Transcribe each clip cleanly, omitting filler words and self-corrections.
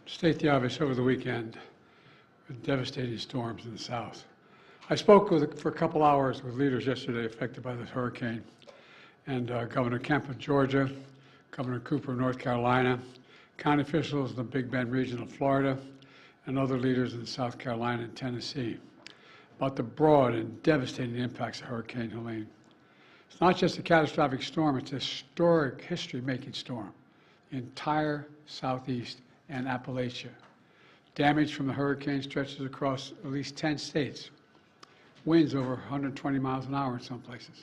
State the obvious over the weekend with devastating storms in the south. I spoke for a couple hours with leaders yesterday affected by this hurricane, and Governor Kemp of Georgia, Governor Cooper of North Carolina, county officials in the Big Bend region of Florida, and other leaders in South Carolina and Tennessee about the broad and devastating impacts of Hurricane Helene. It's not just a catastrophic storm, it's a historic, history-making storm. The entire Southeast and Appalachia. Damage from the hurricane stretches across at least 10 states. Winds over 120 miles an hour in some places.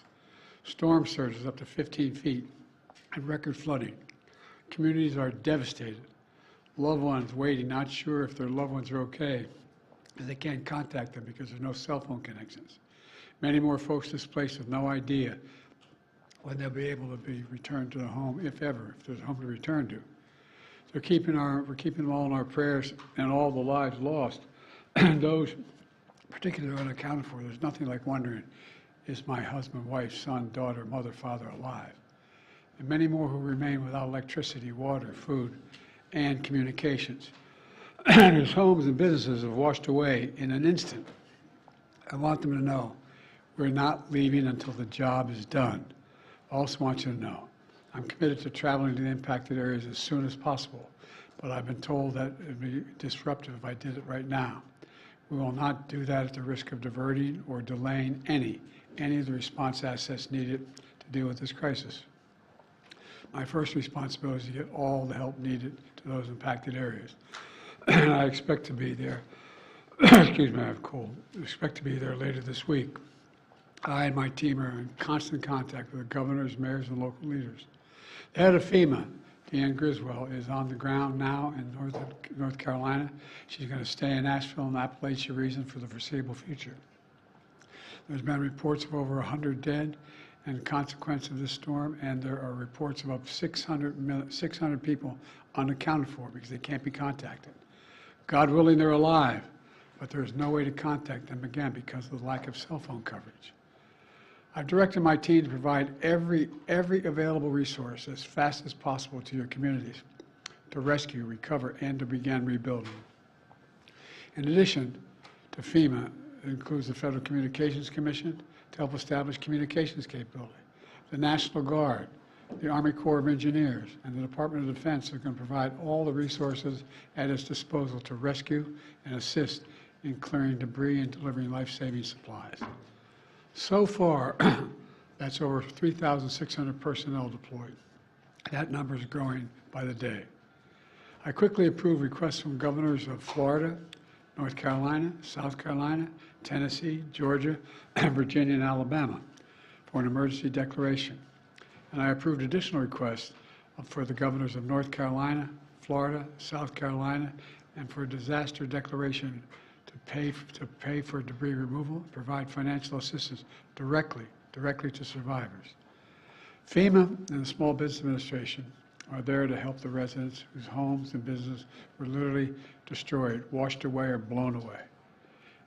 Storm surges up to 15 feet and record flooding. Communities are devastated. Loved ones waiting, not sure if their loved ones are okay, and they can't contact them because there's no cell phone connections. Many more folks displaced with no idea when they'll be able to be returned to the home, if ever, if there's a home to return to. So we're keeping them all in our prayers, and all the lives lost, and those particularly unaccounted for. There's nothing like wondering, is my husband, wife, son, daughter, mother, father alive? And many more who remain without electricity, water, food, and communications. And whose homes and businesses have washed away in an instant. I want them to know we're not leaving until the job is done. I also want you to know I'm committed to traveling to the impacted areas as soon as possible, but I've been told that it would be disruptive if I did it right now. We will not do that at the risk of diverting or delaying any of the response assets needed to deal with this crisis. My first responsibility is to get all the help needed to those impacted areas. And I expect to be there, excuse me, I have a cold. I expect to be there later this week. I and my team are in constant contact with the governors, mayors, and local leaders. The head of FEMA, Deanne Griswold, is on the ground now in North Carolina. She's going to stay in Asheville and Appalachia region for the foreseeable future. There's been reports of over 100 dead and consequence of this storm, and there are reports of up 600 people unaccounted for because they can't be contacted. God willing, they're alive, but there's no way to contact them again because of the lack of cell phone coverage. I've directed my team to provide every available resource as fast as possible to your communities to rescue, recover, and to begin rebuilding. In addition to FEMA, it includes the Federal Communications Commission to help establish communications capability, the National Guard, the Army Corps of Engineers, and the Department of Defense are going to provide all the resources at its disposal to rescue and assist in clearing debris and delivering life-saving supplies. So far, that's over 3,600 personnel deployed. That number is growing by the day. I quickly approved requests from governors of Florida, North Carolina, South Carolina, Tennessee, Georgia, Virginia, and Alabama for an emergency declaration. And I approved additional requests for the governors of North Carolina, Florida, South Carolina, and for a disaster declaration to pay for debris removal, provide financial assistance directly to survivors. FEMA and the Small Business Administration are there to help the residents whose homes and businesses were literally destroyed, washed away, or blown away.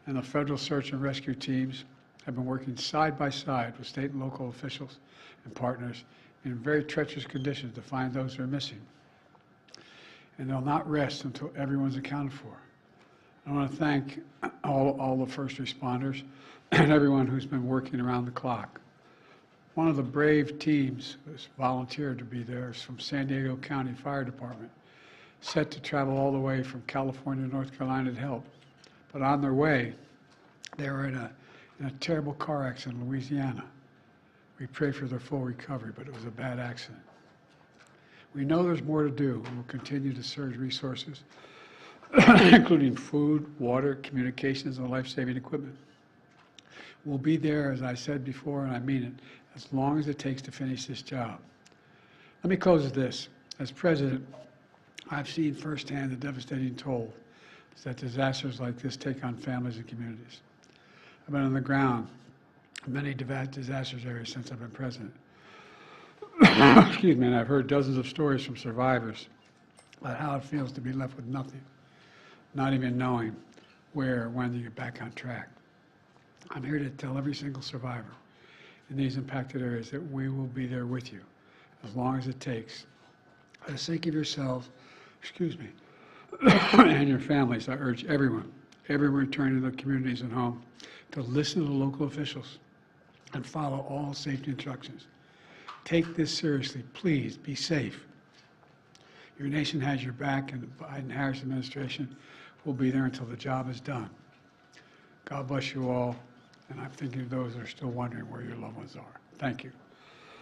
And the federal search and rescue teams have been working side by side with state and local officials and partners in very treacherous conditions to find those who are missing. And they'll not rest until everyone's accounted for. I want to thank all the first responders and everyone who's been working around the clock. One of the brave teams who's volunteered to be there is from San Diego County Fire Department, set to travel all the way from California to North Carolina to help. But on their way, they were in a terrible car accident in Louisiana. We pray for their full recovery, but it was a bad accident. We know there's more to do, and we'll continue to surge resources, including food, water, communications, and life-saving equipment. We'll be there, as I said before, and I mean it, as long as it takes to finish this job. Let me close with this. As president, I've seen firsthand the devastating toll that disasters like this take on families and communities. I've been on the ground in many disaster areas since I've been president. Excuse me, and I've heard dozens of stories from survivors about how it feels to be left with nothing, not even knowing where or when to get back on track. I'm here to tell every single survivor in these impacted areas that we will be there with you as long as it takes. For the sake of yourselves, excuse me, and your families. I urge everyone returning to their communities and home to listen to the local officials and follow all safety instructions. Take this seriously. Please be safe. Your nation has your back, and the Biden-Harris administration will be there until the job is done. God bless you all, and I'm thinking of those that are still wondering where your loved ones are. Thank you.